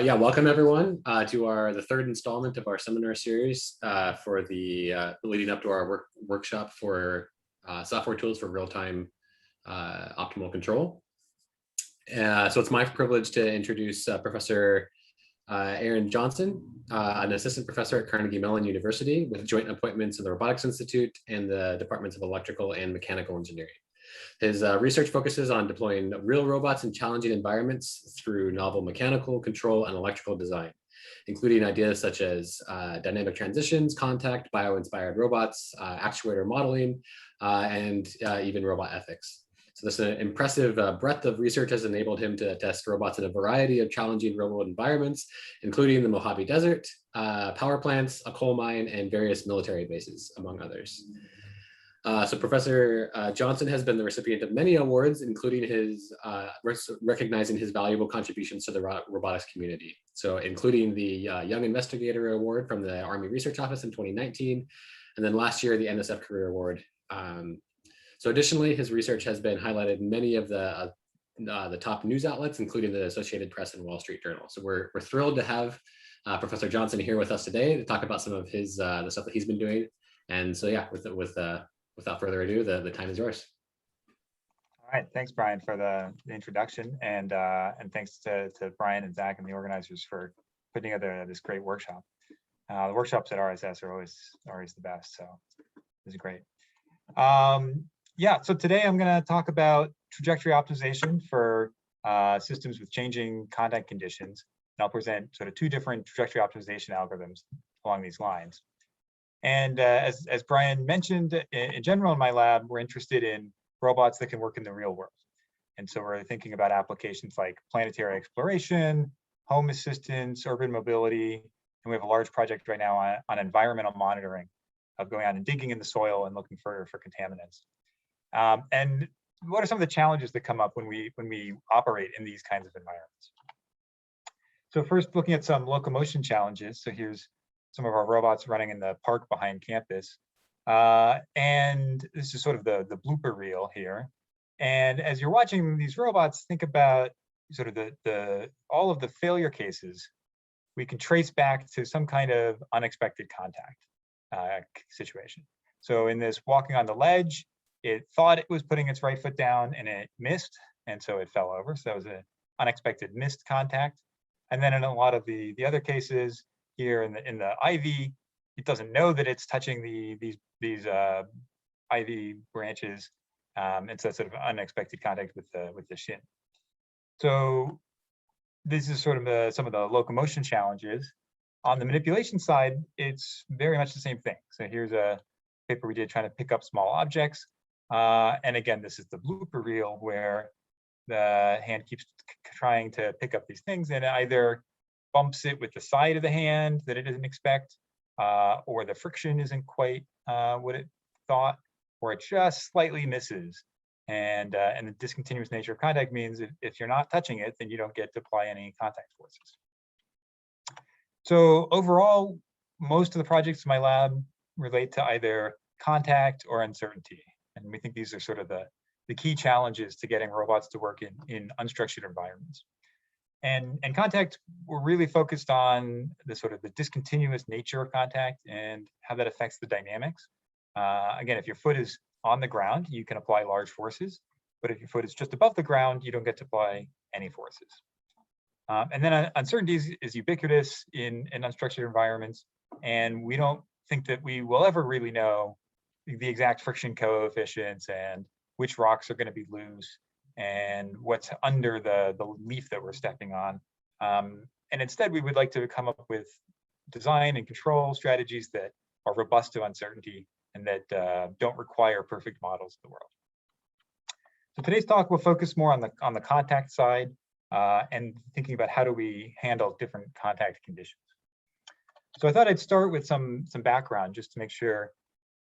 Yeah, welcome everyone to the third installment of our seminar series for the leading up to our workshop for software tools for real-time optimal control. So it's my privilege to introduce Professor Aaron Johnson, an assistant professor at Carnegie Mellon University with joint appointments in the Robotics Institute and the Departments of Electrical and Mechanical Engineering. His research focuses on deploying real robots in challenging environments through novel mechanical, control, and electrical design, including ideas such as dynamic transitions, contact, bioinspired robots, actuator modeling, and even robot ethics. So this impressive breadth of research has enabled him to test robots in a variety of challenging real-world environments, including the Mojave Desert, power plants, a coal mine, and various military bases, among others. So Professor Johnson has been the recipient of many awards, including his recognizing his valuable contributions to the robotics community. So including the Young Investigator Award from the Army Research Office in 2019, and then last year, the NSF CAREER Award. So additionally, his research has been highlighted in many of the top news outlets, including the Associated Press and Wall Street Journal. So we're thrilled to have Professor Johnson here with us today to talk about some of his the stuff that he's been doing. And so yeah, without further ado, the time is yours. All right, thanks, Brian, for the introduction, and thanks to Brian and Zach and the organizers for putting together this great workshop. The workshops at RSS are always the best, so this is great. Yeah, so today I'm going to talk about trajectory optimization for systems with changing contact conditions, and I'll present sort of two different trajectory optimization algorithms along these lines. And as Brian mentioned, in general in my lab, we're interested in robots that can work in the real world. And so we're thinking about applications like planetary exploration, home assistance, urban mobility, and we have a large project right now on environmental monitoring of going out and digging in the soil and looking for contaminants. And what are some of the challenges that come up when we operate in these kinds of environments? So first, looking at some locomotion challenges. So here's some of our robots running in the park behind campus. And this is sort of the blooper reel here. And as you're watching these robots, think about sort of all of the failure cases we can trace back to some kind of unexpected contact situation. So in this walking on the ledge, it thought it was putting its right foot down and it missed, and so it fell over. So that was an unexpected missed contact. And then in a lot of the other cases, here in the ivy, it doesn't know that it's touching these ivy branches, and so it's sort of unexpected contact with the shin. So this is sort of some of the locomotion challenges. On the manipulation side, it's very much the same thing. So here's a paper we did trying to pick up small objects, and again, this is the blooper reel where the hand keeps trying to pick up these things, and it either bumps it with the side of the hand that it didn't expect, or the friction isn't quite what it thought, or it just slightly misses. And the discontinuous nature of contact means if you're not touching it, then you don't get to apply any contact forces. So overall, most of the projects in my lab relate to either contact or uncertainty. And we think these are sort of the key challenges to getting robots to work in unstructured environments. And contact, we're really focused on the sort of the discontinuous nature of contact and how that affects the dynamics. Again, if your foot is on the ground, you can apply large forces, but if your foot is just above the ground, you don't get to apply any forces. And then uncertainty is ubiquitous in unstructured environments, and we don't think that we will ever really know the exact friction coefficients and which rocks are going to be loose and what's under the leaf that we're stepping on. And instead, we would like to come up with design and control strategies that are robust to uncertainty and that don't require perfect models of the world. So today's talk will focus more on the contact side and thinking about how do we handle different contact conditions. So I thought I'd start with some background just to make sure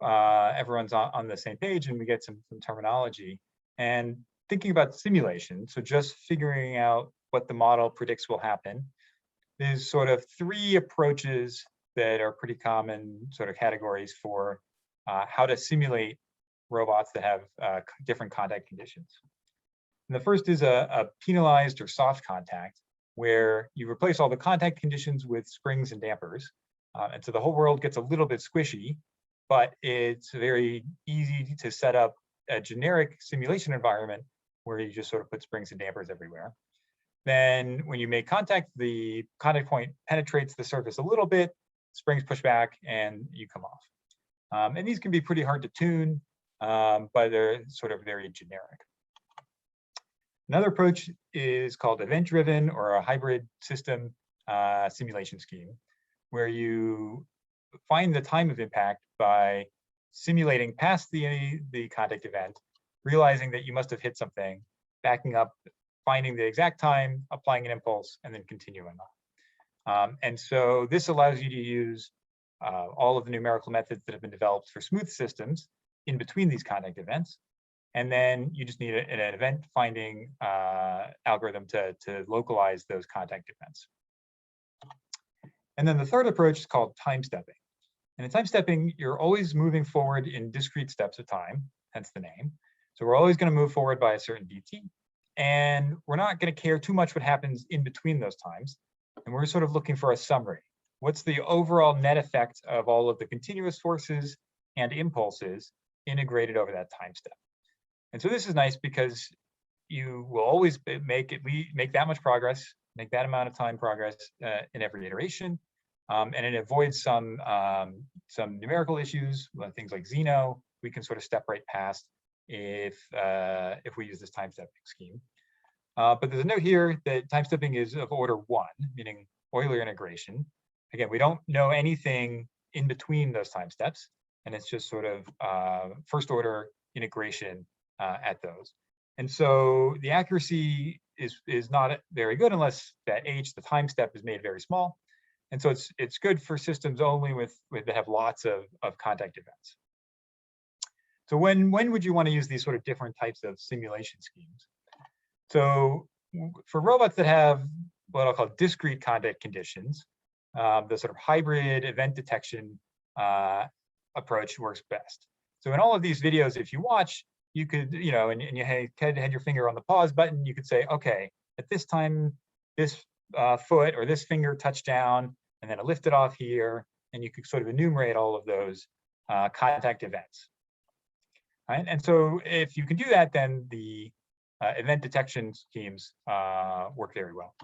everyone's on the same page and we get some terminology. And thinking about simulation, so just figuring out what the model predicts will happen, there's sort of three approaches that are pretty common sort of categories for how to simulate robots that have different contact conditions. And the first is a penalized or soft contact, where you replace all the contact conditions with springs and dampers. And so the whole world gets a little bit squishy, but it's very easy to set up a generic simulation environment where you just sort of put springs and dampers everywhere. Then when you make contact, the contact point penetrates the surface a little bit, springs push back, and you come off. And these can be pretty hard to tune, but they're sort of very generic. Another approach is called event-driven or a hybrid system simulation scheme, where you find the time of impact by simulating past the contact event, realizing that you must have hit something, backing up, finding the exact time, applying an impulse, and then continuing on. And so this allows you to use all of the numerical methods that have been developed for smooth systems in between these contact events. And then you just need an event finding algorithm to localize those contact events. And then the third approach is called time stepping. And in time stepping, you're always moving forward in discrete steps of time, hence the name. So we're always going to move forward by a certain dt. And we're not going to care too much what happens in between those times. And we're sort of looking for a summary. What's the overall net effect of all of the continuous forces and impulses integrated over that time step? And so this is nice because you will always make that much progress, make that amount of time progress in every iteration. And it avoids some numerical issues, things like Zeno, we can sort of step right past if we use this time stepping scheme. But there's a note here that time stepping is of order 1, meaning Euler integration. Again, we don't know anything in between those time steps, and it's just sort of first order integration at those. And so the accuracy is not very good unless that h, the time step, is made very small. And so it's good for systems only that have lots of contact events. So when would you want to use these sort of different types of simulation schemes? So for robots that have what I'll call discrete contact conditions, the sort of hybrid event detection approach works best. So in all of these videos, if you watch, you could, and you had your finger on the pause button, you could say, okay, at this time, this foot or this finger touched down, and then I lifted off here, and you could sort of enumerate all of those contact events. Right? And so if you can do that, then the event detection schemes work very well.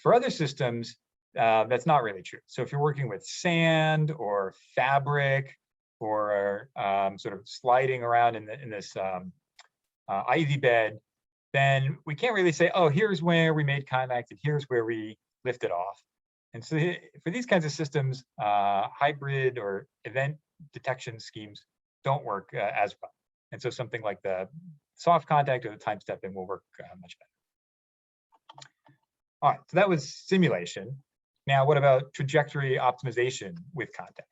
For other systems, that's not really true. So if you're working with sand or fabric or sort of sliding around in this ivy bed, then we can't really say, oh, here's where we made contact and here's where we lifted off. And so for these kinds of systems, hybrid or event detection schemes don't work as well. And so something like the soft contact or the time stepping will work much better. All right, so that was simulation. Now, what about trajectory optimization with contact?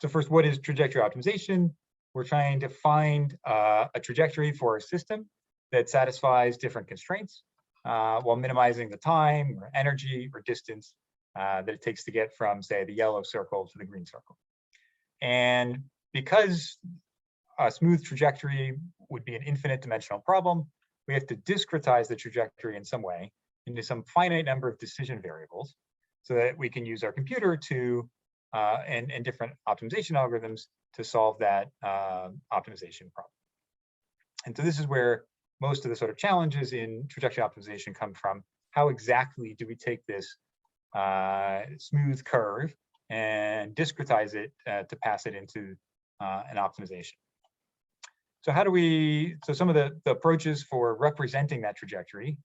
So first, what is trajectory optimization? We're trying to find a trajectory for a system that satisfies different constraints while minimizing the time or energy or distance that it takes to get from, say, the yellow circle to the green circle. And because a smooth trajectory would be an infinite dimensional problem, we have to discretize the trajectory in some way into some finite number of decision variables so that we can use our computer to, and different optimization algorithms to solve that optimization problem. And so this is where most of the sort of challenges in trajectory optimization come from. How exactly do we take this smooth curve and discretize it to pass it into an optimization? So how do we, so some of the approaches for representing that trajectory,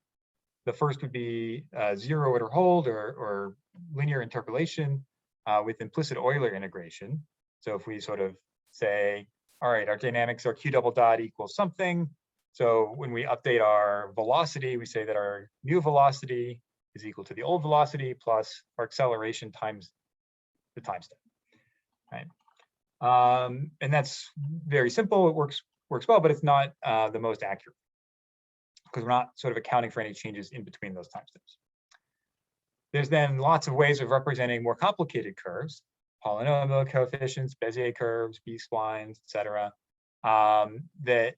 the first would be zero order hold or linear interpolation with implicit Euler integration. So if we sort of say, all right, our dynamics are q double dot equals something. So when we update our velocity, we say that our new velocity is equal to the old velocity plus our acceleration times the time step, right? And that's very simple. It works well, but it's not the most accurate because we're not sort of accounting for any changes in between those time steps. There's then lots of ways of representing more complicated curves, polynomial coefficients, Bezier curves, B-splines, et cetera, that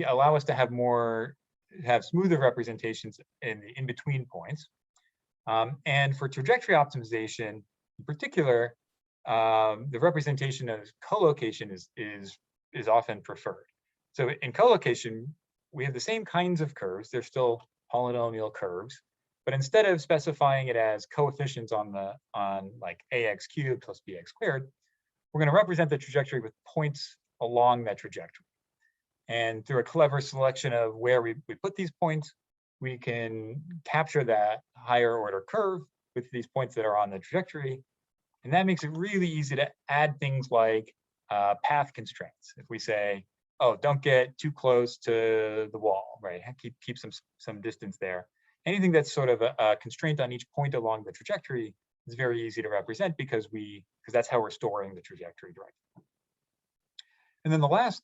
allow us to have more have smoother representations in the in-between points. And for trajectory optimization in particular, the representation of collocation is often preferred. So in collocation, we have the same kinds of curves. They're still polynomial curves, but instead of specifying it as coefficients on like ax cubed plus bx squared, we're going to represent the trajectory with points along that trajectory. And through a clever selection of where we put these points, we can capture that higher order curve with these points that are on the trajectory. And that makes it really easy to add things like path constraints. If we say, oh, don't get too close to the wall, right? Keep some distance there. Anything that's sort of a constraint on each point along the trajectory is very easy to represent because that's how we're storing the trajectory directly. And then the last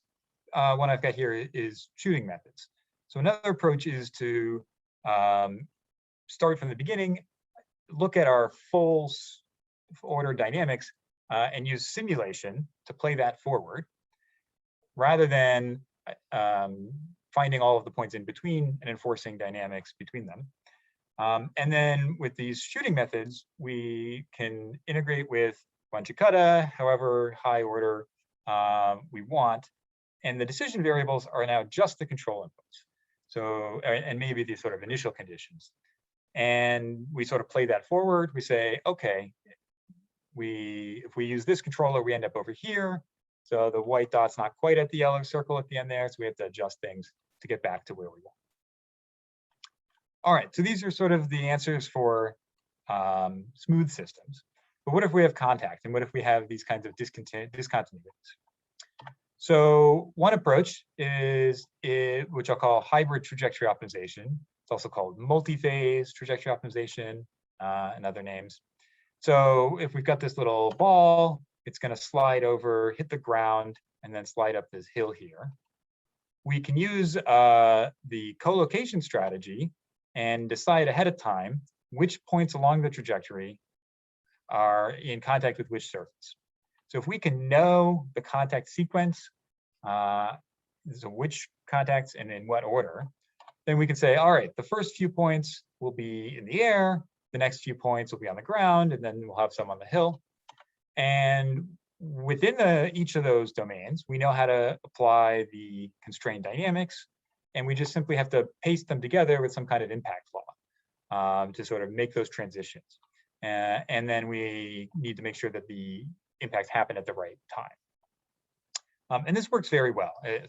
one I've got here is shooting methods. So another approach is to start from the beginning, look at our full order dynamics and use simulation to play that forward, rather than finding all of the points in between and enforcing dynamics between them. And then with these shooting methods, we can integrate with Wanchikutta, however high order we want. And the decision variables are now just the control inputs. So, and maybe these sort of initial conditions. And we sort of play that forward. We say, okay, if we use this controller, we end up over here. So the white dot's not quite at the yellow circle at the end there. So we have to adjust things to get back to where we want. All right, so these are sort of the answers for smooth systems. But what if we have contact? And what if we have these kinds of discontinuities? So one approach is which I'll call hybrid trajectory optimization. It's also called multi-phase trajectory optimization and other names. So if we've got this little ball, it's going to slide over, hit the ground, and then slide up this hill here. We can use the collocation strategy and decide ahead of time which points along the trajectory are in contact with which surface. So if we can know the contact sequence, so which contacts and in what order, then we can say, all right, the first few points will be in the air, the next few points will be on the ground, and then we'll have some on the hill. And within each of those domains, we know how to apply the constrained dynamics, and we just simply have to paste them together with some kind of impact law to sort of make those transitions. And then we need to make sure that the impacts happen at the right time. And this works very well. I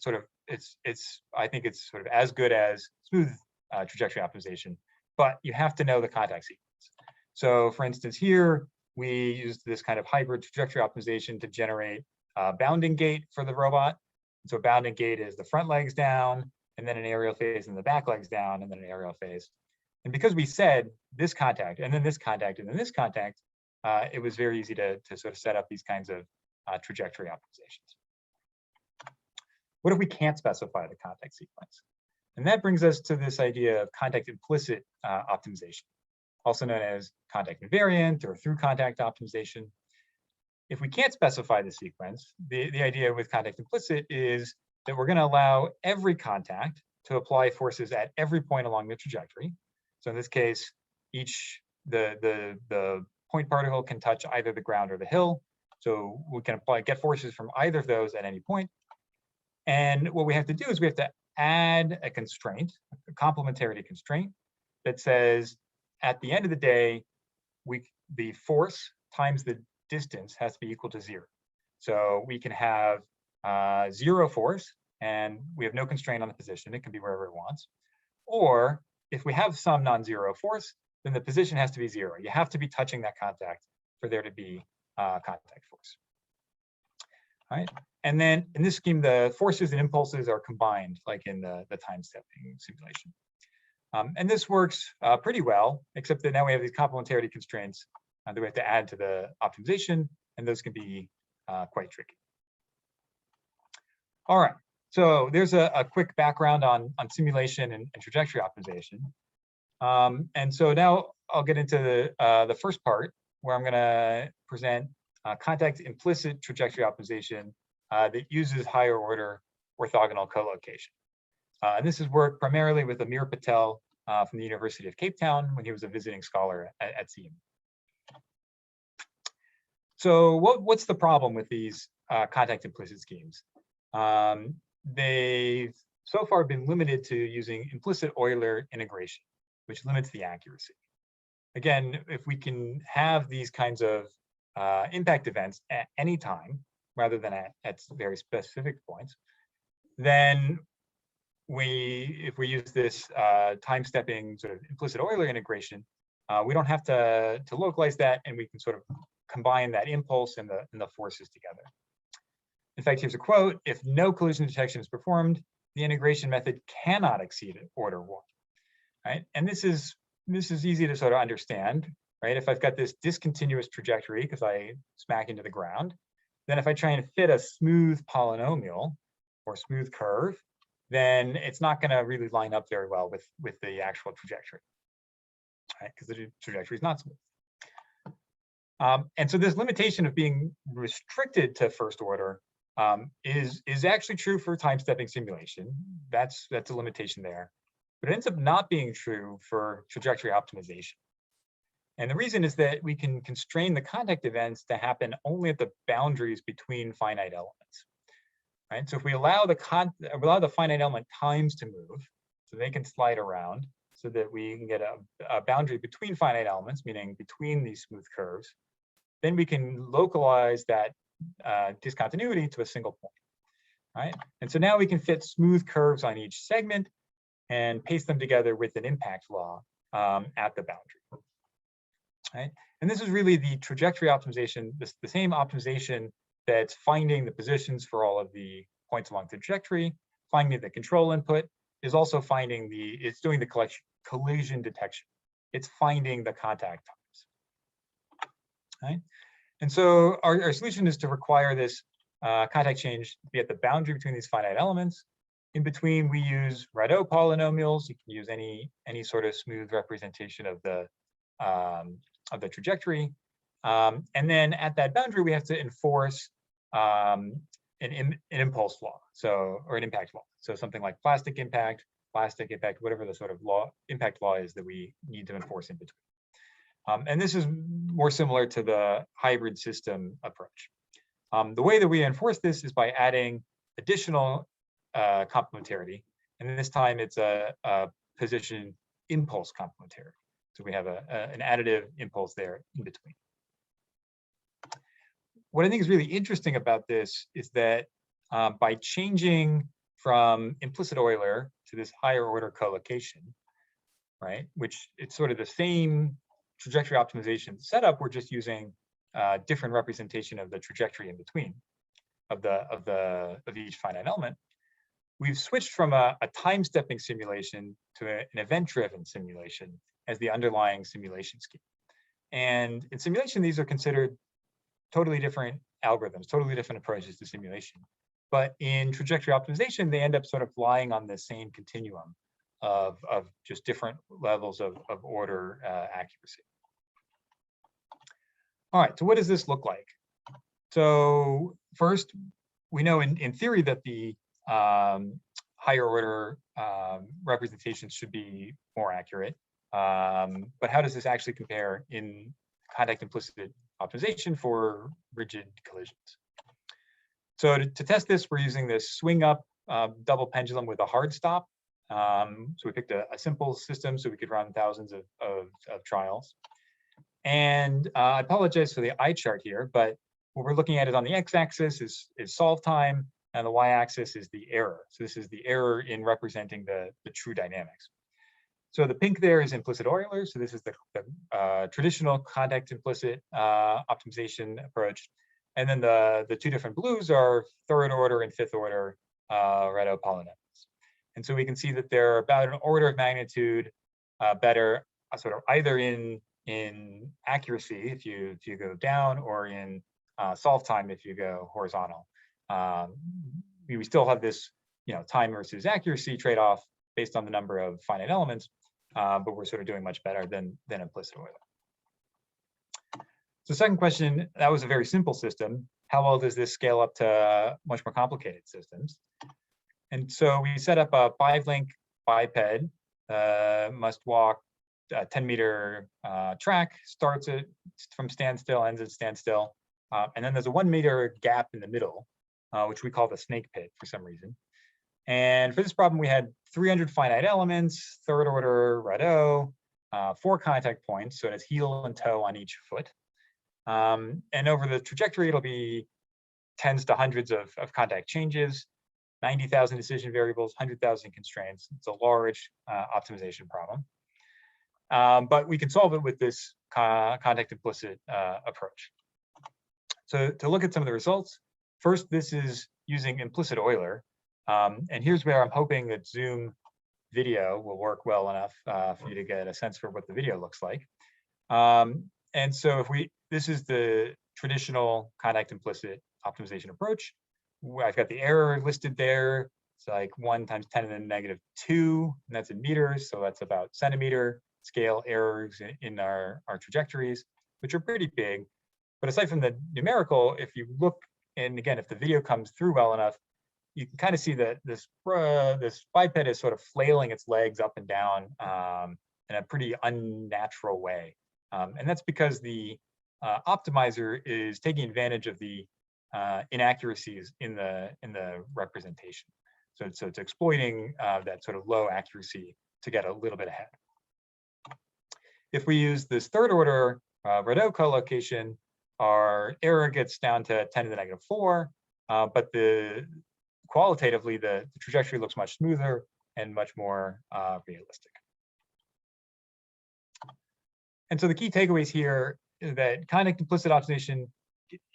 think it's sort of as good as smooth trajectory optimization, but you have to know the contact sequence. So for instance, here, we used this kind of hybrid trajectory optimization to generate a bounding gait for the robot. So a bounding gait is the front legs down, and then an aerial phase, and the back legs down, and then an aerial phase. And because we said this contact, and then this contact, and then this contact, it was very easy to sort of set up these kinds of trajectory optimizations. What if we can't specify the contact sequence? And that brings us to this idea of contact implicit optimization, also known as contact invariant or through contact optimization. If we can't specify the sequence, the idea with contact implicit is that we're going to allow every contact to apply forces at every point along the trajectory. So in this case, the point particle can touch either the ground or the hill. So we can get forces from either of those at any point. And what we have to do is we have to add a constraint, a complementarity constraint that says at the end of the day, the force times the distance has to be equal to 0. So we can have 0 force and we have no constraint on the position. It can be wherever it wants. Or if we have some non-zero force, then the position has to be 0. You have to be touching that contact for there to be contact force. All right. And then in this scheme, the forces and impulses are combined, like in the time-stepping simulation. And this works pretty well, except that now we have these complementarity constraints that we have to add to the optimization, and those can be quite tricky. All right, so there's a quick background on simulation and trajectory optimization. And so now I'll get into the first part, where I'm going to present contact implicit trajectory optimization that uses higher order orthogonal collocation. And this is work primarily with Amir Patel from the University of Cape Town when he was a visiting scholar at CMU. So what's the problem with these contact implicit schemes? They've so far been limited to using implicit Euler integration, which limits the accuracy. Again, if we can have these kinds of impact events at any time, rather than at very specific points, then if we use this time-stepping sort of implicit Euler integration, we don't have to localize that, and we can sort of combine that impulse and the forces together. In fact, here's a quote: "If no collision detection is performed, the integration method cannot exceed order 1." Right? And this is easy to sort of understand, right? If I've got this discontinuous trajectory because I smack into the ground, then if I try and fit a smooth polynomial or smooth curve, then it's not going to really line up very well with the actual trajectory, right? Because the trajectory is not smooth. And so this limitation of being restricted to first order is actually true for time-stepping simulation. That's a limitation there. But it ends up not being true for trajectory optimization. And the reason is that we can constrain the contact events to happen only at the boundaries between finite elements. Right? So if we allow the finite element times to move, so they can slide around, so that we can get a boundary between finite elements, meaning between these smooth curves, then we can localize that discontinuity to a single point. Right? And so now we can fit smooth curves on each segment and paste them together with an impact law at the boundary. Right? And this is really the trajectory optimization, the same optimization that's finding the positions for all of the points along the trajectory, finding the control input, is also finding it's doing the collision detection. It's finding the contact times. Right? And so our solution is to require this contact change to be at the boundary between these finite elements. In between, we use Rado polynomials. You can use any sort of smooth representation of the trajectory. And then at that boundary, we have to enforce an impulse law, or an impact law. So something like plastic impact, whatever the sort of impact law is that we need to enforce in between. And this is more similar to the hybrid system approach. The way that we enforce this is by adding additional complementarity, and this time it's a position impulse complementarity. So we have an additive impulse there in between. What I think is really interesting about this is that by changing from implicit Euler to this higher order collocation, right, which it's sort of the same trajectory optimization setup, we're just using different representation of the trajectory in between of each finite element. We've switched from a time-stepping simulation to an event-driven simulation as the underlying simulation scheme. And in simulation, these are considered totally different algorithms, totally different approaches to simulation. But in trajectory optimization, they end up sort of lying on the same continuum of just different levels of order accuracy. All right, so what does this look like? So first, we know in theory that the higher order representations should be more accurate. But how does this actually compare in contact implicit optimization for rigid collisions? So to test this, we're using this swing up double pendulum with a hard stop. So we picked a simple system so we could run thousands of trials. And I apologize for the eye chart here, but what we're looking at is on the x-axis is solve time, and the y-axis is the error. So this is the error in representing the true dynamics. So the pink there is implicit Euler. So this is the traditional contact implicit optimization approach. And then the two different blues are third order and fifth order Rado polynomials. And so we can see that they're about an order of magnitude better, sort of either in accuracy if you go down, or in solve time if you go horizontal. We still have this, time versus accuracy trade-off based on the number of finite elements, but we're sort of doing much better than implicit Euler. So second question, that was a very simple system. How well does this scale up to much more complicated systems? And so we set up a 5-link biped, must walk a 10-meter track, starts it from standstill, ends at standstill. And then there's a 1-meter gap in the middle, which we call the snake pit for some reason. And for this problem, we had 300 finite elements, third order Rado, 4 contact points, so it has heel and toe on each foot. And over the trajectory, it'll be tens to hundreds of contact changes, 90,000 decision variables, 100,000 constraints. It's a large optimization problem. But we can solve it with this contact implicit approach. So to look at some of the results, first, this is using implicit Euler. And here's where I'm hoping that Zoom video will work well enough for you to get a sense for what the video looks like. And so this is the traditional contact implicit optimization approach. I've got the error listed there. It's like 1 × 10⁻², and that's in meters. So that's about centimeter scale errors in our trajectories, which are pretty big. But aside from the numerical, if you look, and again, if the video comes through well enough, you can kind of see that this biped is sort of flailing its legs up and down in a pretty unnatural way. And that's because the optimizer is taking advantage of the inaccuracies in the representation. So it's exploiting that sort of low accuracy to get a little bit ahead. If we use this third order Rado collocation, our error gets down to 10⁻⁴, but qualitatively, the trajectory looks much smoother and much more realistic. And so the key takeaways here is that contact implicit optimization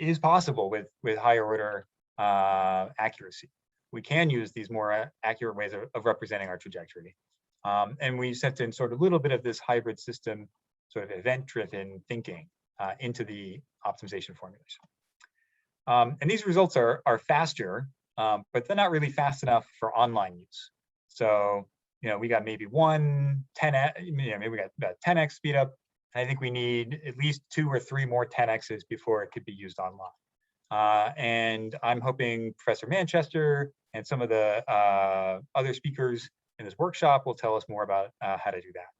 is possible with higher order accuracy. We can use these more accurate ways of representing our trajectory. And we sent in sort of a little bit of this hybrid system, sort of event-driven thinking into the optimization formulation. And these results are faster, but they're not really fast enough for online use. So, we got maybe 10x, maybe we got about 10x speed up. I think we need at least 2 or 3 more 10x's before it could be used online. And I'm hoping Professor Manchester and some of the other speakers in this workshop will tell us more about how to do that,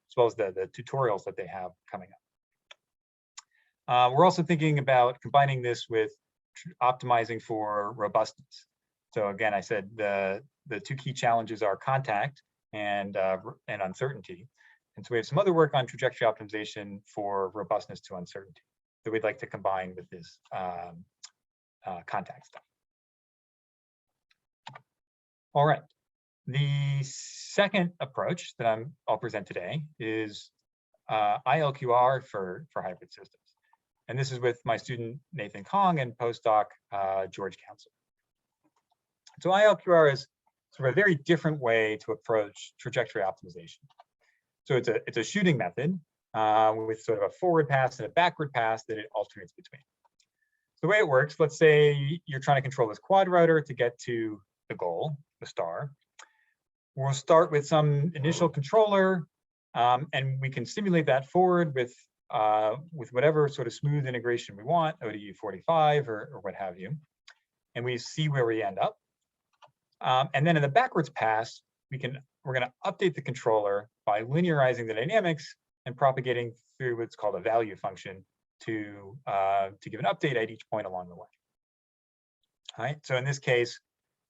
as well as the tutorials that they have coming up. We're also thinking about combining this with optimizing for robustness. So again, I said the 2 key challenges are contact and uncertainty. And so we have some other work on trajectory optimization for robustness to uncertainty that we'd like to combine with this contact stuff. All right. The second approach that I'll present today is ILQR for hybrid systems. And this is with my student, Nathan Kong, and postdoc, George Council. So ILQR is sort of a very different way to approach trajectory optimization. So it's a shooting method with sort of a forward pass and a backward pass that it alternates between. So the way it works, let's say you're trying to control this quad rotor to get to the goal, the star. We'll start with some initial controller, and we can simulate that forward with whatever sort of smooth integration we want, ODU 45 or what have you, and we see where we end up. And then in the backwards pass, we're going to update the controller by linearizing the dynamics and propagating through what's called a value function to give an update at each point along the way. All right. So in this case,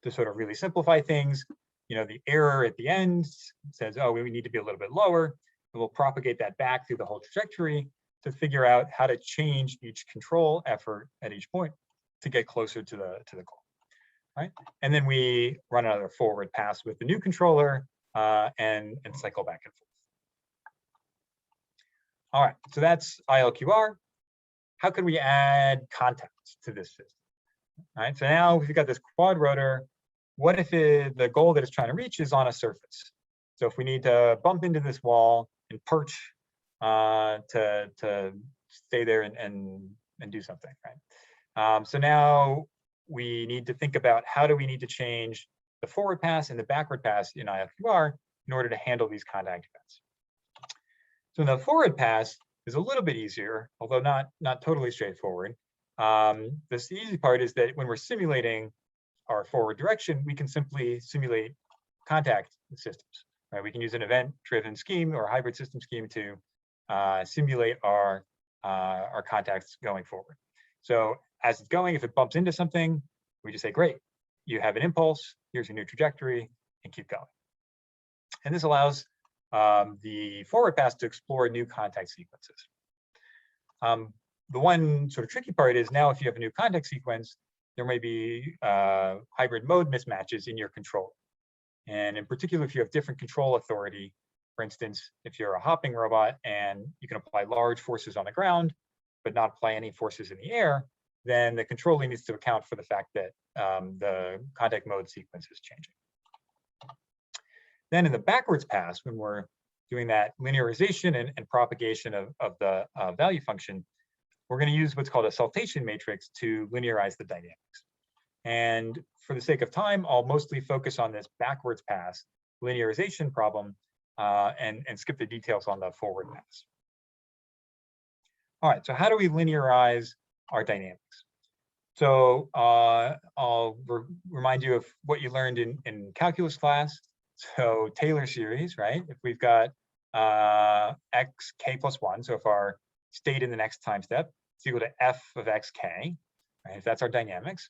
to sort of really simplify things, the error at the end says, oh, we need to be a little bit lower. And we'll propagate that back through the whole trajectory to figure out how to change each control effort at each point to get closer to the goal. Right? And then we run another forward pass with the new controller and cycle back and forth. All right, so that's ILQR. How could we add context to this system? All right, so now we've got this quad rotor. What if the goal that it's trying to reach is on a surface? So if we need to bump into this wall and perch to stay there and do something, right? So now we need to think about how do we need to change the forward pass and the backward pass in ILQR in order to handle these contact events. So the forward pass is a little bit easier, although not totally straightforward. This easy part is that when we're simulating our forward direction, we can simply simulate contact systems. Right? We can use an event-driven scheme or a hybrid system scheme to simulate our contacts going forward. So as it's going, if it bumps into something, we just say, great, you have an impulse, here's your new trajectory, and keep going. And this allows the forward pass to explore new contact sequences. The one sort of tricky part is now if you have a new contact sequence, there may be hybrid mode mismatches in your control. And in particular, if you have different control authority, for instance, if you're a hopping robot and you can apply large forces on the ground, but not apply any forces in the air, then the controller needs to account for the fact that the contact mode sequence is changing. Then in the backwards pass, when we're doing that linearization and propagation of the value function, we're going to use what's called a saltation matrix to linearize the dynamics. And for the sake of time, I'll mostly focus on this backwards pass linearization problem and skip the details on the forward pass. All right, so how do we linearize our dynamics? So I'll remind you of what you learned in calculus class. So Taylor series, right? If we've got xk plus 1, so if our state in the next time step is equal to f of xk, right? If that's our dynamics,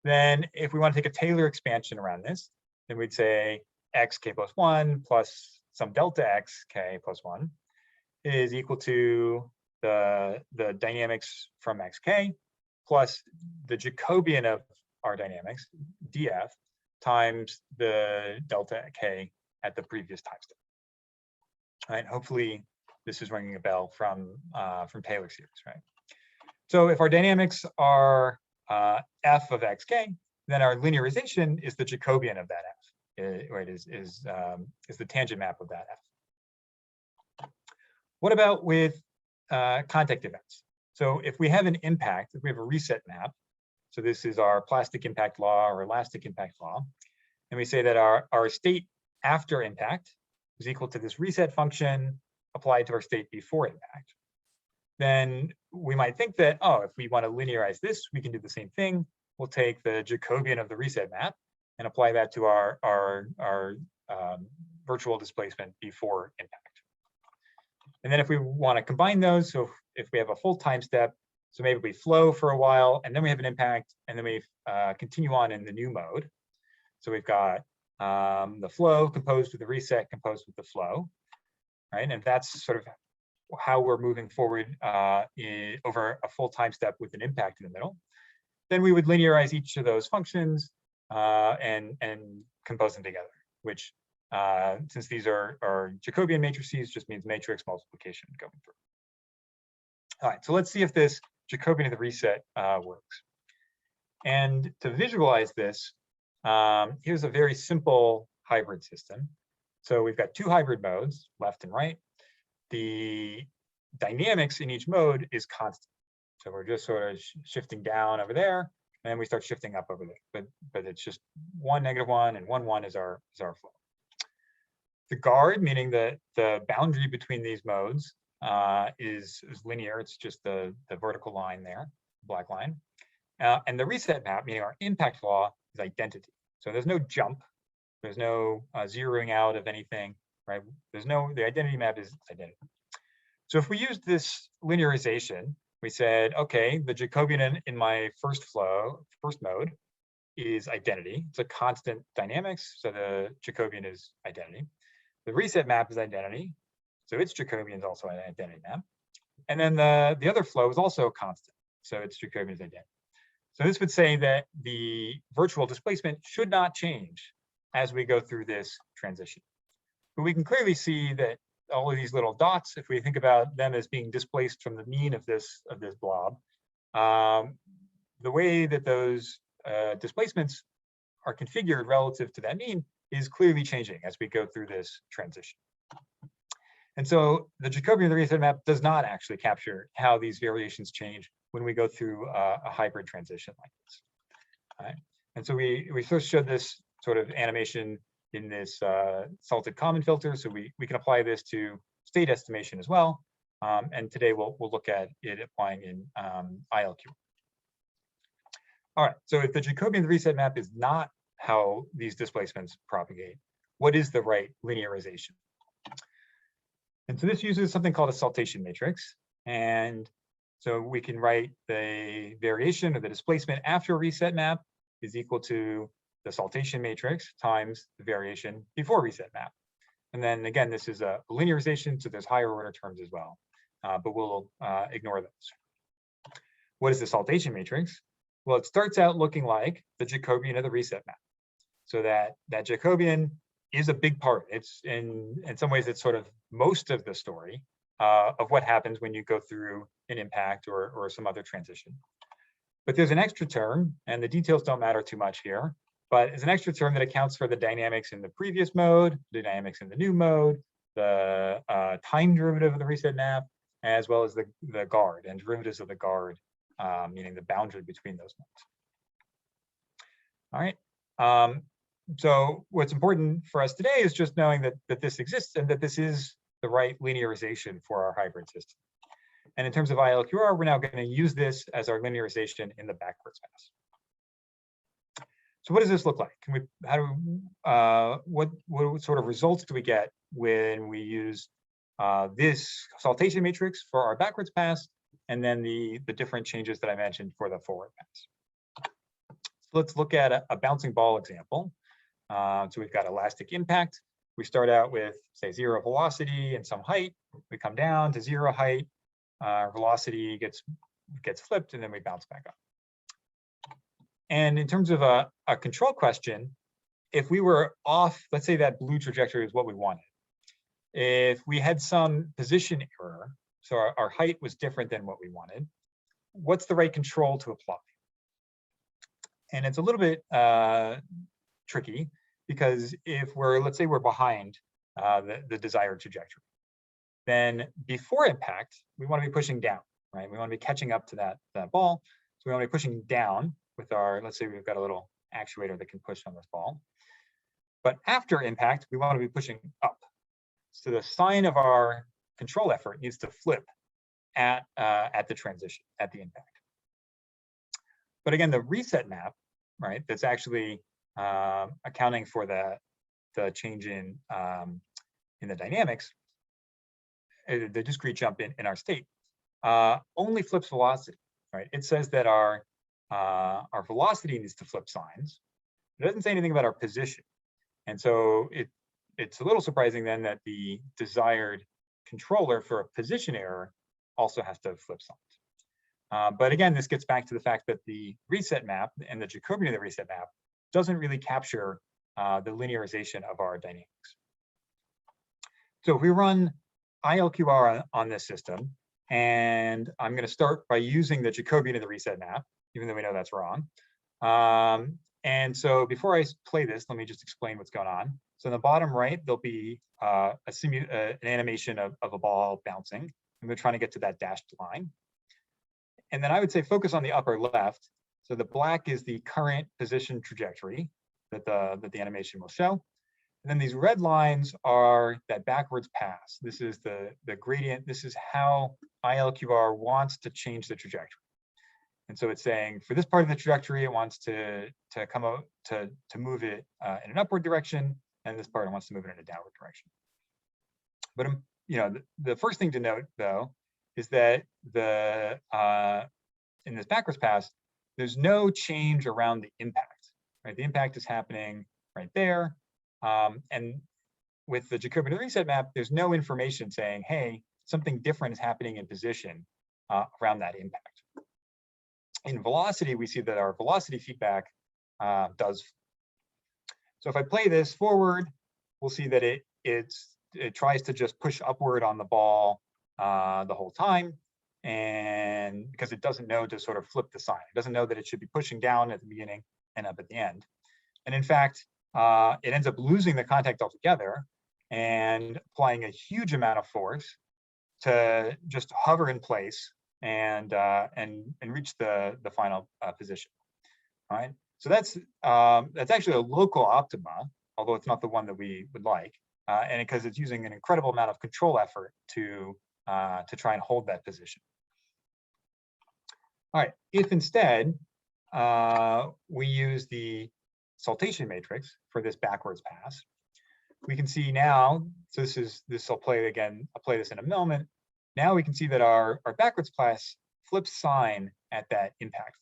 then if we want to take a Taylor expansion around this, then we'd say xk plus 1 plus some delta xk plus 1 is equal to the dynamics from xk plus the Jacobian of our dynamics, df, times the delta k at the previous time step. All right, hopefully this is ringing a bell from Taylor series, right? So if our dynamics are f of xk, then our linearization is the Jacobian of that f, right? Is the tangent map of that f. What about with contact events? So if we have an impact, if we have a reset map, so this is our plastic impact law or elastic impact law, and we say that our state after impact is equal to this reset function applied to our state before impact, then we might think that, oh, if we want to linearize this, we can do the same thing. We'll take the Jacobian of the reset map and apply that to our virtual displacement before impact. And then if we want to combine those, so if we have a full time step, so maybe we flow for a while, and then we have an impact, and then we continue on in the new mode. So we've got the flow composed with the reset composed with the flow, right? And that's sort of how we're moving forward over a full time step with an impact in the middle. Then we would linearize each of those functions and compose them together, which since these are Jacobian matrices, just means matrix multiplication going through. All right, so let's see if this Jacobian of the reset works. And to visualize this, here's a very simple hybrid system. So we've got two hybrid modes, left and right. The dynamics in each mode is constant. So we're just sort of shifting down over there, and then we start shifting up over there. But it's just 1, -1, and 1, 1 is our flow. The guard, meaning that the boundary between these modes is linear. It's just the vertical line there, black line. And the reset map, meaning our impact law, is identity. So there's no jump. There's no zeroing out of anything, right? The identity map is identity. So if we use this linearization, we said, okay, the Jacobian in my first mode is identity. It's a constant dynamics, so the Jacobian is identity. The reset map is identity, so its Jacobian is also an identity map. And then the other flow is also constant, so its Jacobian is identity. So this would say that the virtual displacement should not change as we go through this transition. But we can clearly see that all of these little dots, if we think about them as being displaced from the mean of this blob, the way that those displacements are configured relative to that mean is clearly changing as we go through this transition. And so the Jacobian of the reset map does not actually capture how these variations change when we go through a hybrid transition like this. All right. And so we first showed this sort of animation in this salted common filter, so we can apply this to state estimation as well. And today we'll look at it applying in ILQR. All right, so if the Jacobian reset map is not how these displacements propagate, what is the right linearization? And so this uses something called a saltation matrix. And so we can write the variation of the displacement after a reset map is equal to the saltation matrix times the variation before reset map. And then again, this is a linearization, so there's higher order terms as well, but we'll ignore those. What is the saltation matrix? Well, it starts out looking like the Jacobian of the reset map. So that Jacobian is a big part. It's in some ways, it's sort of most of the story of what happens when you go through an impact or some other transition. But there's an extra term, and the details don't matter too much here, but it's an extra term that accounts for the dynamics in the previous mode, the dynamics in the new mode, the time derivative of the reset map, as well as the guard and derivatives of the guard, meaning the boundary between those modes. All right. So what's important for us today is just knowing that this exists and that this is the right linearization for our hybrid system. And in terms of ILQR, we're now going to use this as our linearization in the backwards pass. So what does this look like? What sort of results do we get when we use this saltation matrix for our backwards pass, and then the different changes that I mentioned for the forward pass? So let's look at a bouncing ball example. So we've got elastic impact. We start out with, say, 0 velocity and some height. We come down to 0 height. Velocity gets flipped, and then we bounce back up. And in terms of a control question, if we were off, let's say that blue trajectory is what we wanted. If we had some position error, so our height was different than what we wanted, what's the right control to apply? And it's a little bit tricky, because if let's say we're behind the desired trajectory, then before impact, we want to be pushing down, right? We want to be catching up to that ball. So we want to be pushing down with our, let's say we've got a little actuator that can push on this ball. But after impact, we want to be pushing up. So the sign of our control effort needs to flip at the transition, at the impact. But again, the reset map, right, that's actually accounting for the change in the dynamics, the discrete jump in our state, only flips velocity, right? It says that our velocity needs to flip signs. It doesn't say anything about our position. And so it's a little surprising then that the desired controller for a position error also has to flip signs. But again, this gets back to the fact that the reset map and the Jacobian of the reset map doesn't really capture the linearization of our dynamics. So if we run ILQR on this system, and I'm going to start by using the Jacobian of the reset map, even though we know that's wrong. And so before I play this, let me just explain what's going on. So in the bottom right, there'll be an animation of a ball bouncing, and we're trying to get to that dashed line. And then I would say focus on the upper left. So the black is the current position trajectory that the animation will show. And then these red lines are that backwards pass. This is the gradient. This is how ILQR wants to change the trajectory. And so it's saying for this part of the trajectory, it wants to come out to move it in an upward direction, and this part it wants to move it in a downward direction. But the first thing to note though is that in this backwards pass, there's no change around the impact. Right, the impact is happening right there, and with the Jacobian reset map, there's no information saying, hey, something different is happening in position around that impact. In velocity, we see that our velocity feedback does. So if I play this forward, we'll see that it tries to just push upward on the ball the whole time, and because it doesn't know to sort of flip the sign. It doesn't know that it should be pushing down at the beginning and up at the end. And in fact, it ends up losing the contact altogether and applying a huge amount of force to just hover in place and reach the final position. All right. So that's actually a local optima, although it's not the one that we would like, and because it's using an incredible amount of control effort to try and hold that position. All right. If instead we use the saltation matrix for this backwards pass. We can see now, so this I'll play again, I'll play this in a moment. Now we can see that our backwards pass flips sign at that impact.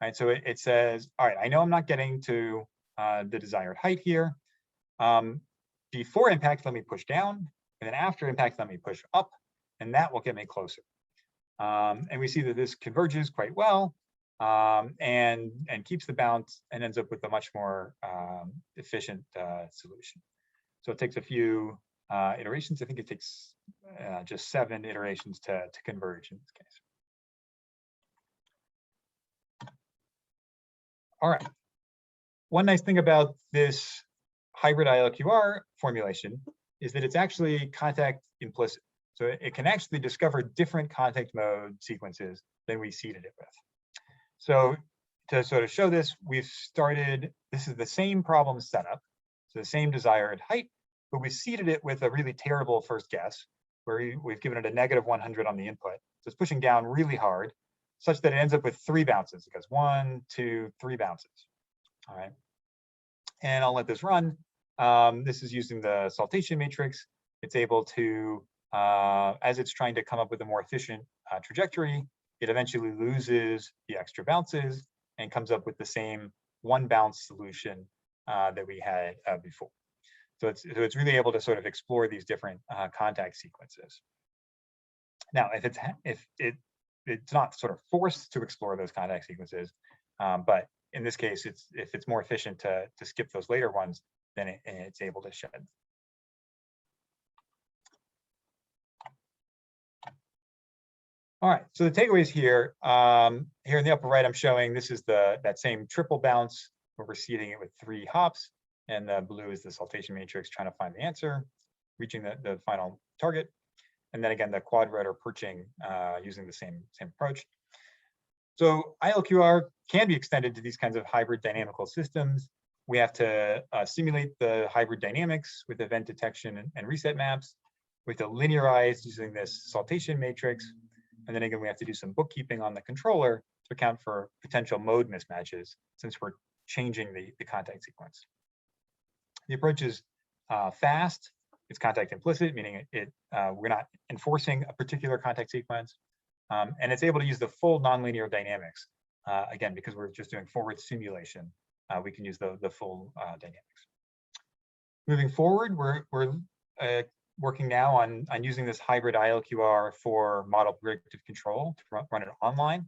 Right, so it says, all right, I know I'm not getting to the desired height here. Before impact, let me push down, and then after impact, let me push up, and that will get me closer. And we see that this converges quite well, and keeps the bounce and ends up with a much more efficient solution. So it takes a few iterations. I think it takes just 7 iterations to converge in this case. All right. One nice thing about this hybrid ILQR formulation is that it's actually contact implicit. So it can actually discover different contact mode sequences than we seeded it with. So to sort of show this, we've started, this is the same problem setup, so the same desired height, but we seeded it with a really terrible first guess, where we've given it a -100 on the input. So it's pushing down really hard, such that it ends up with 3 bounces. It goes 1, 2, 3 bounces. All right. And I'll let this run. This is using the saltation matrix. It's able to, as it's trying to come up with a more efficient trajectory, it eventually loses the extra bounces and comes up with the same 1 bounce solution that we had before. So it's really able to sort of explore these different contact sequences. Now, if it's not sort of forced to explore those contact sequences, but in this case, if it's more efficient to skip those later ones, then it's able to shed. All right, so the takeaways here, here in the upper right, I'm showing this is that same triple bounce where we're seeding it with 3 hops, and the blue is the saltation matrix trying to find the answer, reaching the final target. And then again, the quad rotor perching using the same approach. So ILQR can be extended to these kinds of hybrid dynamical systems. We have to simulate the hybrid dynamics with event detection and reset maps. We have to linearize using this saltation matrix. And then again, we have to do some bookkeeping on the controller to account for potential mode mismatches since we're changing the contact sequence. The approach is fast. It's contact implicit, meaning we're not enforcing a particular contact sequence. And it's able to use the full nonlinear dynamics. Again, because we're just doing forward simulation, we can use the full dynamics. Moving forward, we're working now on using this hybrid ILQR for model predictive control to run it online.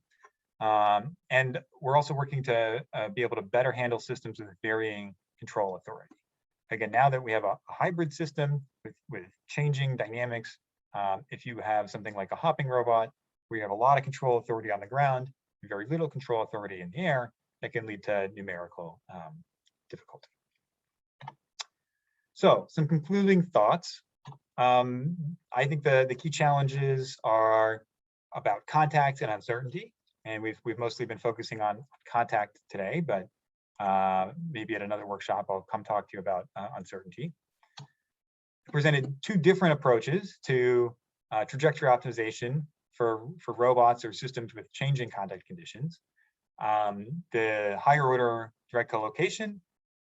And we're also working to be able to better handle systems with varying control authority. Again, now that we have a hybrid system with changing dynamics, if you have something like a hopping robot, where you have a lot of control authority on the ground and very little control authority in the air, that can lead to numerical difficulty. So some concluding thoughts. I think the key challenges are about contact and uncertainty. And we've mostly been focusing on contact today, but maybe at another workshop, I'll come talk to you about uncertainty. I presented 2 different approaches to trajectory optimization for robots or systems with changing contact conditions. The higher order direct collocation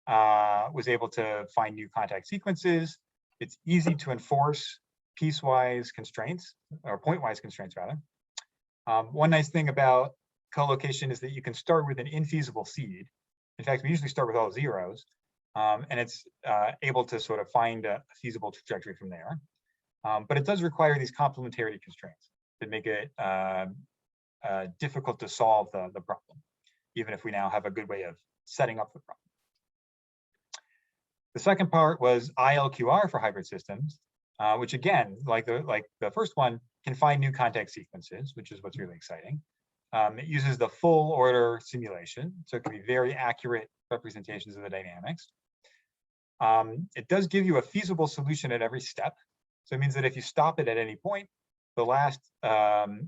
was able to find new contact sequences. It's easy to enforce piecewise constraints, or pointwise constraints rather. One nice thing about collocation is that you can start with an infeasible seed. In fact, we usually start with all zeros, and it's able to sort of find a feasible trajectory from there. But it does require these complementarity constraints that make it difficult to solve the problem, even if we now have a good way of setting up the problem. The second part was ILQR for hybrid systems, which again, like the first one, can find new contact sequences, which is what's really exciting. It uses the full order simulation, so it can be very accurate representations of the dynamics. It does give you a feasible solution at every step. So it means that if you stop it at any point, the last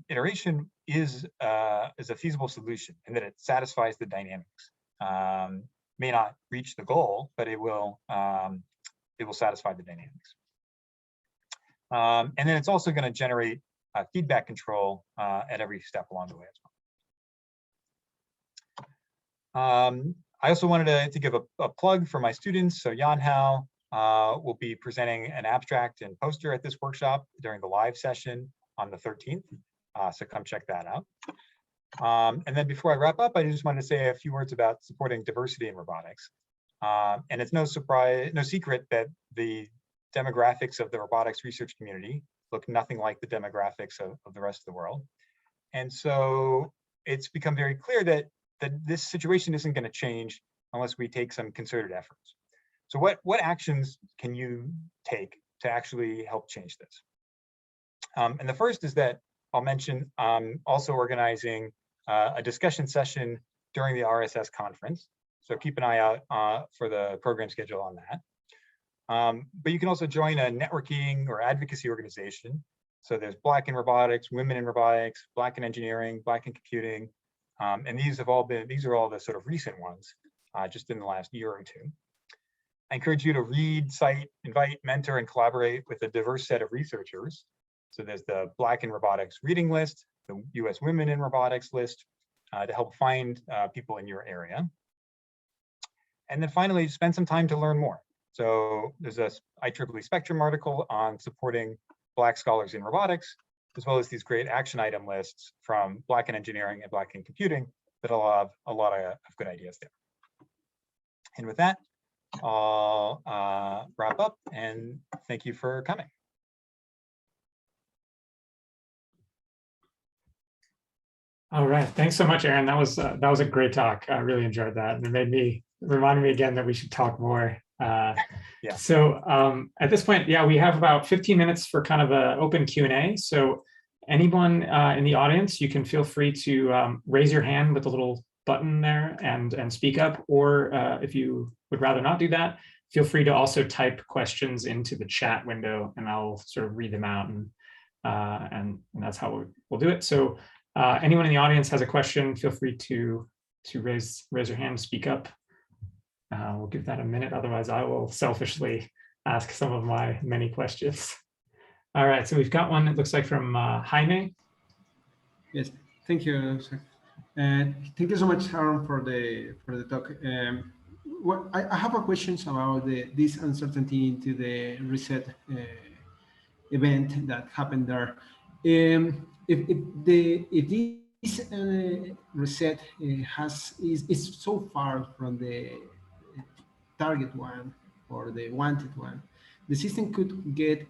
iteration is a feasible solution, and that it satisfies the dynamics. May not reach the goal, but it will satisfy the dynamics. And then it's also going to generate feedback control at every step along the way as well. I also wanted to give a plug for my students. So Jan Hao will be presenting an abstract and poster at this workshop during the live session on the 13th. So come check that out. And then before I wrap up, I just wanted to say a few words about supporting diversity in robotics. And it's no secret that the demographics of the robotics research community look nothing like the demographics of the rest of the world. And so it's become very clear that this situation isn't going to change unless we take some concerted efforts. So what actions can you take to actually help change this? And the first is that I'll mention also organizing a discussion session during the RSS conference. So keep an eye out for the program schedule on that. But you can also join a networking or advocacy organization. So there's Black in Robotics, Women in Robotics, Black in Engineering, Black in Computing. And these are all the sort of recent ones, just in the last year or two. I encourage you to read, cite, invite, mentor, and collaborate with a diverse set of researchers. So there's the Black in Robotics reading list, the US Women in Robotics list, to help find people in your area. And then finally, spend some time to learn more. So there's a IEEE Spectrum article on supporting Black scholars in robotics, as well as these great action item lists from Black in Engineering and Black in Computing that'll have a lot of good ideas there. And with that, I'll wrap up and thank you for coming. All right, thanks so much, Aaron. That was a great talk. I really enjoyed that, and it reminded me again that we should talk more. Yeah. So at this point, yeah, we have about 15 minutes for kind of an open Q&A. So anyone in the audience, you can feel free to raise your hand with the little button there and speak up, or if you would rather not do that, feel free to also type questions into the chat window, and I'll sort of read them out, and that's how we'll do it. So anyone in the audience has a question, feel free to raise your hand, speak up. We'll give that a minute. Otherwise, I will selfishly ask some of my many questions. All right, so we've got one that looks like from Jaime. Yes, thank you, sir. Thank you so much, Aaron, for the talk. I have a question about this uncertainty into the reset event that happened there. If this reset is so far from the target one or the wanted one, the system could get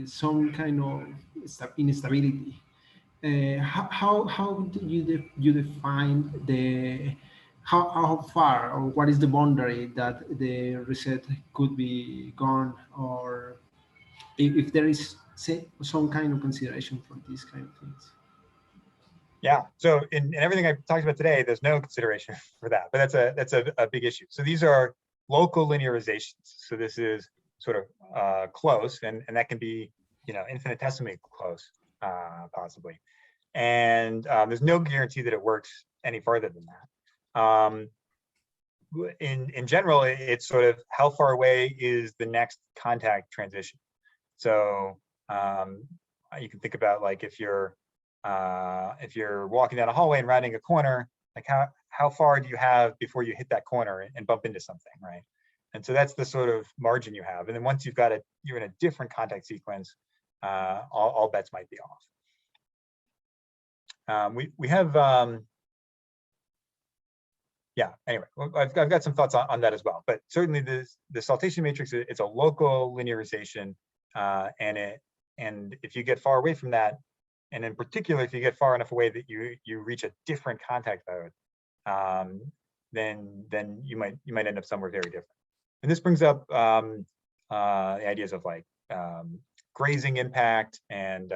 some kind of instability. How do you define how far, or what is the boundary that the reset could be gone, or if there is some kind of consideration for these kind of things? Yeah, so in everything I've talked about today, there's no consideration for that, but that's a big issue. So these are local linearizations. So this is sort of close, and that can be, infinitesimally close, possibly. And there's no guarantee that it works any farther than that. In general, it's sort of how far away is the next contact transition. So you can think about, like, if you're walking down a hallway and rounding a corner, like how far do you have before you hit that corner and bump into something, right? And so that's the sort of margin you have. And then once you're in a different contact sequence, all bets might be off. We have, yeah, anyway, I've got some thoughts on that as well. But certainly the saltation matrix, it's a local linearization, and if you get far away from that, and in particular, if you get far enough away that you reach a different contact mode, then you might end up somewhere very different. And this brings up the ideas of, like, grazing impact and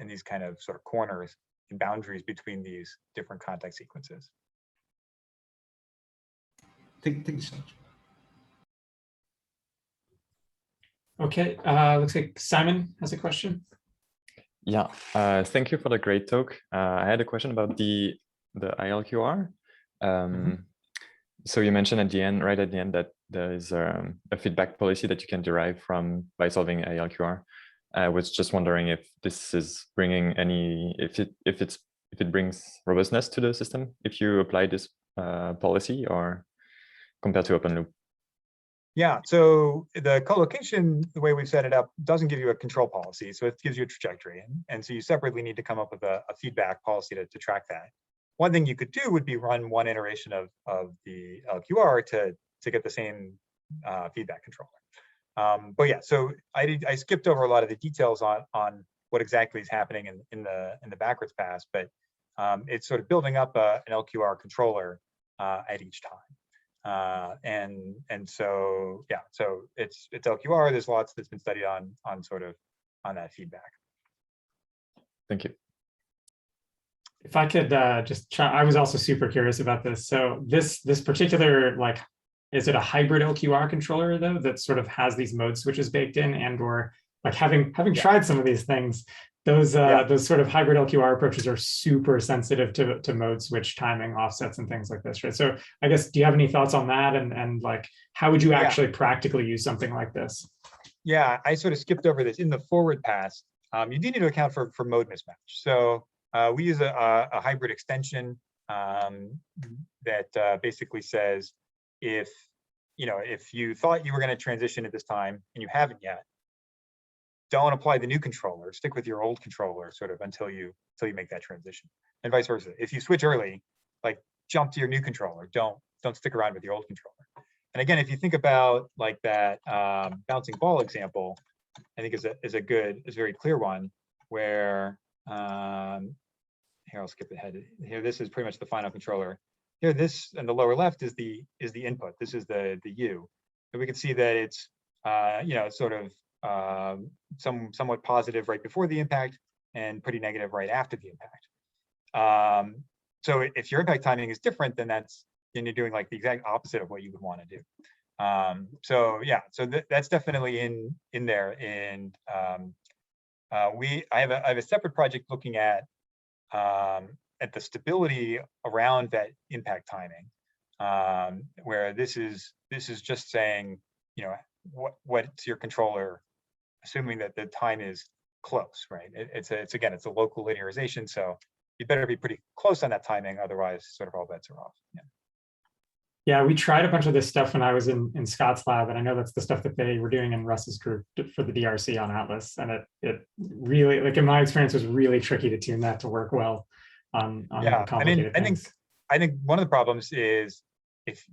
these kind of sort of corners and boundaries between these different contact sequences. Thank you so much. Okay, looks like Simon has a question. Yeah, thank you for the great talk. I had a question about the ILQR. So you mentioned right at the end, that there is a feedback policy that you can derive by solving ILQR. I was just wondering if this is bringing if it brings robustness to the system if you apply this policy or compared to open loop? Yeah, so the co-location, the way we've set it up, doesn't give you a control policy, so it gives you a trajectory. And so you separately need to come up with a feedback policy to track that. One thing you could do would be run one iteration of the ILQR to get the same feedback controller. But yeah, so I skipped over a lot of the details on what exactly is happening in the backwards pass, but it's sort of building up an LQR controller at each time. And so yeah, so it's LQR. There's lots that's been studied on that feedback. Thank you. If I could just I was also super curious about this. So this particular, like, is it a hybrid LQR controller though that sort of has these mode switches baked in, and or like having tried some of these things, those sort of hybrid LQR approaches are super sensitive to mode switch timing offsets and things like this, right? So I guess, do you have any thoughts on that, and like how would you actually practically use something like this? Yeah, I sort of skipped over this in the forward pass. You do need to account for mode mismatch. So we use a hybrid extension that basically says if you thought you were going to transition at this time and you haven't yet, don't apply the new controller. Stick with your old controller sort of until you make that transition, and vice versa. If you switch early, like jump to your new controller. Don't stick around with your old controller. And again, if you think about like that bouncing ball example, I think is a very clear one where here, I'll skip ahead. Here, this is pretty much the final controller. Here, this in the lower left is the input. This is the U, and we can see that it's sort of somewhat positive right before the impact and pretty negative right after the impact. So if your impact timing is different, then you're doing like the exact opposite of what you would want to do. So yeah, so that's definitely in there. And I have a separate project looking at the stability around that impact timing, where this is just saying, what's your controller, assuming that the time is close, right? It's a local linearization, so you better be pretty close on that timing, otherwise sort of all bets are off. Yeah, we tried a bunch of this stuff when I was in Scott's lab, and I know that's the stuff that they were doing in Russ's group for the DRC on Atlas, and it really, like in my experience, was really tricky to tune that to work well on complicated things. I think one of the problems is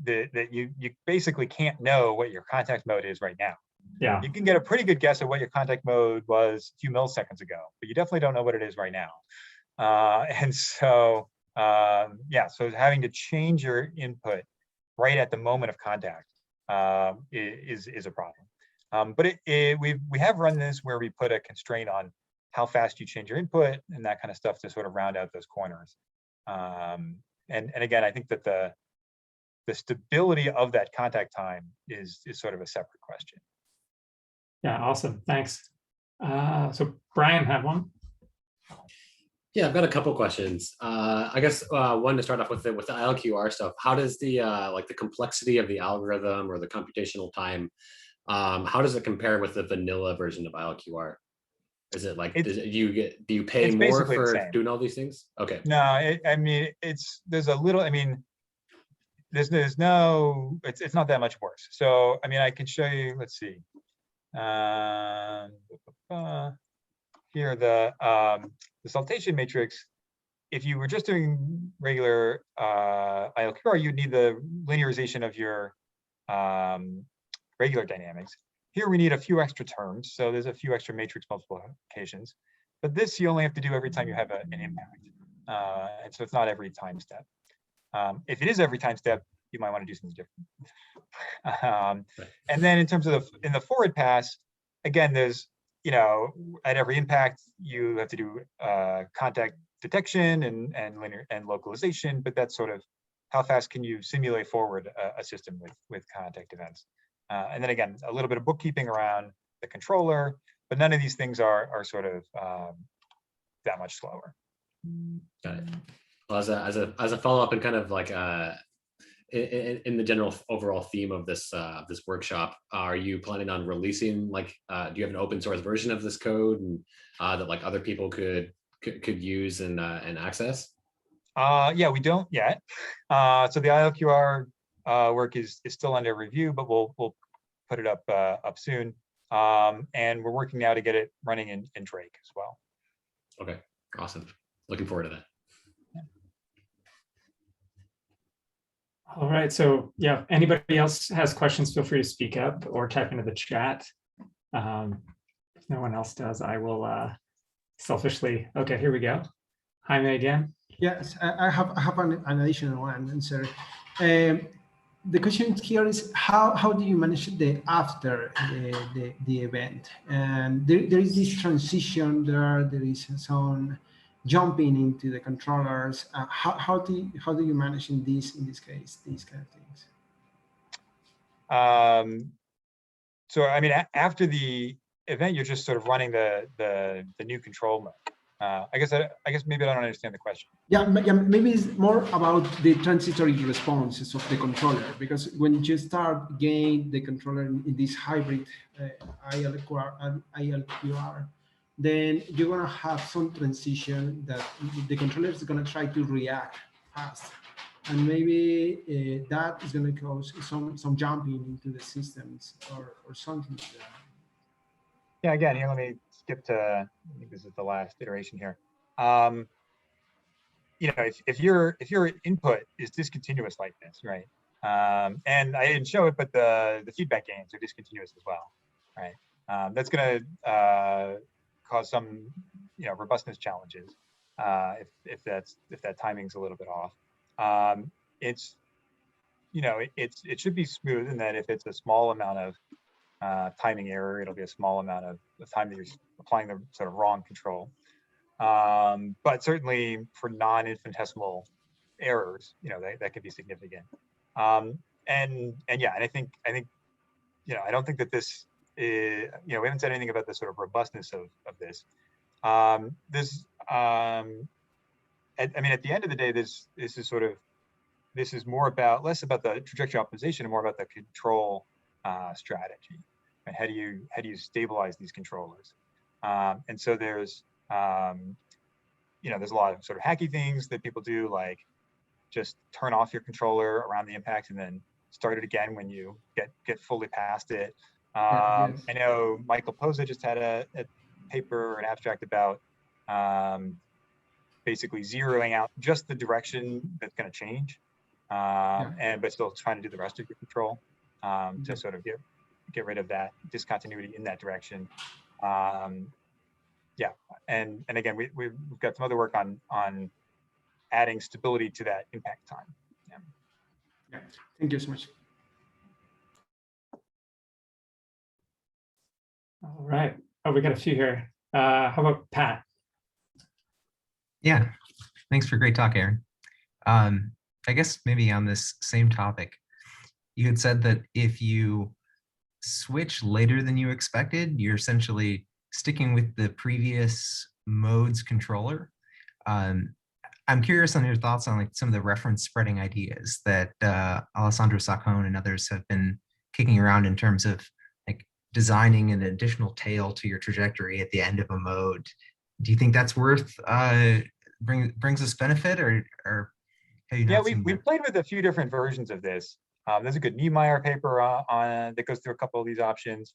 that you basically can't know what your contact mode is right now. Yeah, you can get a pretty good guess of what your contact mode was a few milliseconds ago, but you definitely don't know what it is right now. And so so having to change your input right at the moment of contact is a problem. But we have run this where we put a constraint on how fast you change your input and that kind of stuff to sort of round out those corners. And again, I think that the stability of that contact time is sort of a separate question. Yeah, awesome, thanks. So Brian had one. Yeah, I've got a couple questions. I guess one to start off with the ILQR stuff. How does the the complexity of the algorithm or the computational time, how does it compare with the vanilla version of ILQR? Is it like, do you pay more for doing all these things? Okay. No, I mean there's a little. I mean, there's no. It's not that much worse. So I mean, I can show you. Let's see. Here the saltation matrix. If you were just doing regular ILQR, you'd need the linearization of your regular dynamics. Here we need a few extra terms, so there's a few extra matrix multiplications. But this you only have to do every time you have an impact, and so it's not every time step. If it is every time step, you might want to do something different. And then in terms of in the forward pass, again, there's at every impact you have to do contact detection and linear and localization, but that's sort of how fast can you simulate forward a system with contact events. And then again, a little bit of bookkeeping around the controller, but none of these things are sort of that much slower. Got it. Well, as a follow-up and kind of like in the general overall theme of this this workshop, are you planning on releasing do you have an open source version of this code and that like other people could use and access? Yeah, we don't yet. So the ILQR work is still under review, but we'll put it up soon. And we're working now to get it running in Drake as well. Okay, awesome. Looking forward to that. All right, so yeah, anybody else has questions, feel free to speak up or type into the chat. If no one else does, I will selfishly, okay, here we go. Jaime again. Yes, I have an additional one, and sir. The question here is how do you manage the after the event? And there is this transition there is some jumping into the controllers. How do you manage in this case these kind of things? So I mean, after the event, you're just sort of running the new control mode. I guess maybe I don't understand the question. Yeah, maybe it's more about the transitory responses of the controller, because when you start gain the controller in this hybrid ILQR, then you're gonna have some transition that the controller is gonna try to react fast, and maybe that is gonna cause some jumping into the systems or something like that. Yeah, again, here, let me skip to, I think this is the last iteration here. You know, if your input is discontinuous like this, right? And I didn't show it, but the feedback gains are discontinuous as well, right? That's going to cause some, you know, robustness challenges if that timing's a little bit off. It's, you know, it should be smooth, in that if it's a small amount of timing error, it'll be a small amount of the time that you're applying the sort of wrong control. But certainly for non-infinitesimal errors, you know, that could be significant. And yeah, and I think, you know, I don't think that this is, you know, we haven't said anything about the sort of robustness of this. I mean, at the end of the day, this is more about, less about the trajectory optimization and more about the control strategy. And how do you stabilize these controllers? And so there's, you know, there's a lot of sort of hacky things that people do, like just turn off your controller around the impact and then start it again when you get fully past it. Yes. I know Michael Posa just had a paper, an abstract about basically zeroing out just the direction that's going to change, but still trying to do the rest of your control to sort of get rid of that discontinuity in that direction. Yeah, and again, we've got some other work on adding stability to that impact time. Yeah, thank you so much. All right. Oh, we got a few here. How about Pat? Yeah, thanks for a great talk, Aaron. I guess maybe on this same topic, you had said that if you switch later than you expected, you're essentially sticking with the previous mode's controller. I'm curious on your thoughts on like some of the reference spreading ideas that Alessandro Saccone and others have been kicking around in terms of like designing an additional tail to your trajectory at the end of a mode. Do you think that's worth brings us benefit, or have you not seen we've played with a few different versions of this. There's a good Niemeyer paper on that goes through a couple of these options.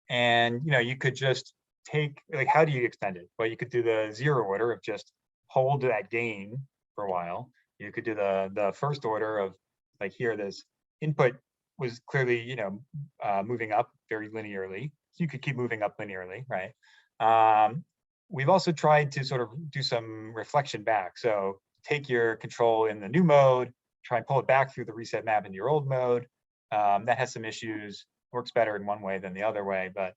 And you know, you could just take, like, how do you extend it? Well, you could do the zero order of just hold that gain for a while. You could do the first order of, like, here, this input was clearly, you know, moving up very linearly. So you could keep moving up linearly, right? We've also tried to sort of do some reflection back. So take your control in the new mode, try and pull it back through the reset map into your old mode. That has some issues, works better in one way than the other way, but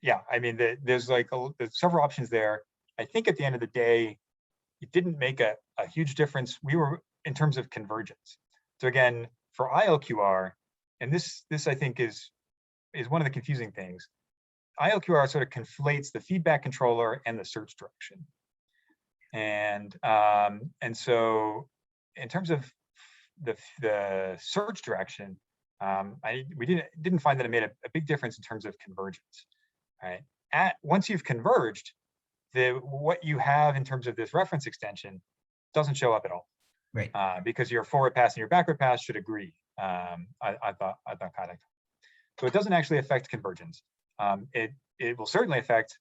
yeah, I mean, there's like there's several options there. I think at the end of the day, it didn't make a huge difference. We were in terms of convergence. So again, for ILQR, and this I think is one of the confusing things. ILQR sort of conflates the feedback controller and the search direction. And so in terms of the search direction, we didn't find that it made a big difference in terms of convergence, right? Once you've converged, what you have in terms of this reference extension doesn't show up at all. Right. Because your forward pass and your backward pass should agree. I thought kind of. So it doesn't actually affect convergence. It will certainly affect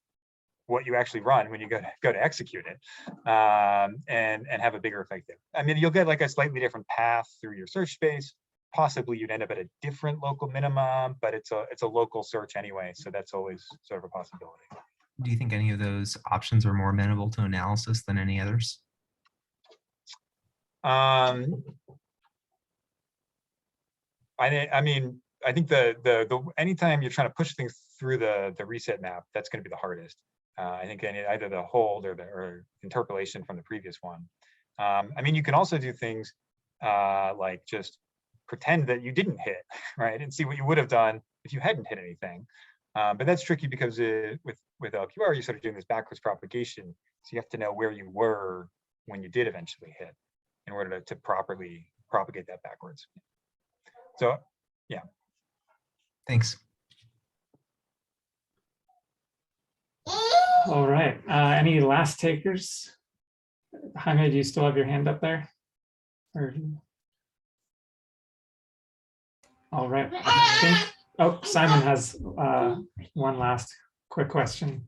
what you actually run when you go to execute it, and have a bigger effect there. I mean, you'll get like a slightly different path through your search space. Possibly you'd end up at a different local minimum, but it's a local search anyway, so that's always sort of a possibility. Do you think any of those options are more amenable to analysis than any others? I mean, I think the anytime you're trying to push things through the reset map, that's going to be the hardest. I think either the hold or the interpolation from the previous one. I mean, you can also do things like just pretend that you didn't hit, right, and see what you would have done if you hadn't hit anything. But that's tricky because with ILQR, you're sort of doing this backwards propagation, so you have to know where you were when you did eventually hit in order to properly propagate that backwards. So, yeah. Thanks. All right. Any last takers? Jaime, do you still have your hand up there? Or... All right. I think, oh, Simon has one last quick question.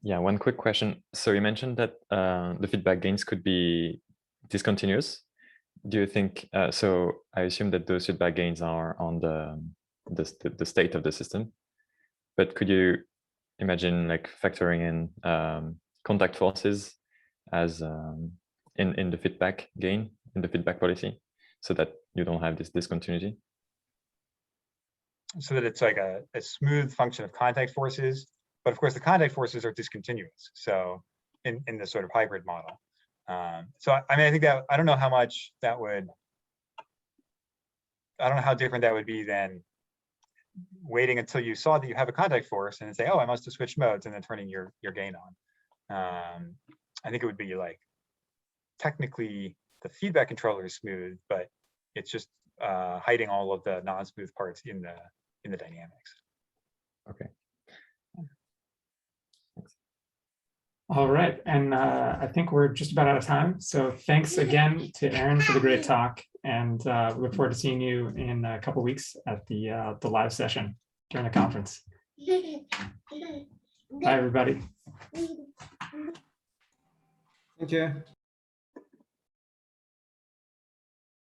Yeah, one quick question. So you mentioned that the feedback gains could be discontinuous. Do you think, so I assume that those feedback gains are on the state of the system, but could you imagine like factoring in contact forces as in the feedback gain, in the feedback policy, so that you don't have this discontinuity? So that it's like a smooth function of contact forces, but of course the contact forces are discontinuous. So in the sort of hybrid model. So I mean, I think that, I don't know how much that would, I don't know how different that would be than waiting until you saw that you have a contact force and then say, oh, I must have switched modes, and then turning your gain on. I think it would be like, technically the feedback controller is smooth, but it's just hiding all of the non-smooth parts in the dynamics. Okay. All right, and I think we're just about out of time. So thanks again to Aaron for the great talk, and we look forward to seeing you in a couple of weeks at the live session during the conference. Bye, everybody. Thank you.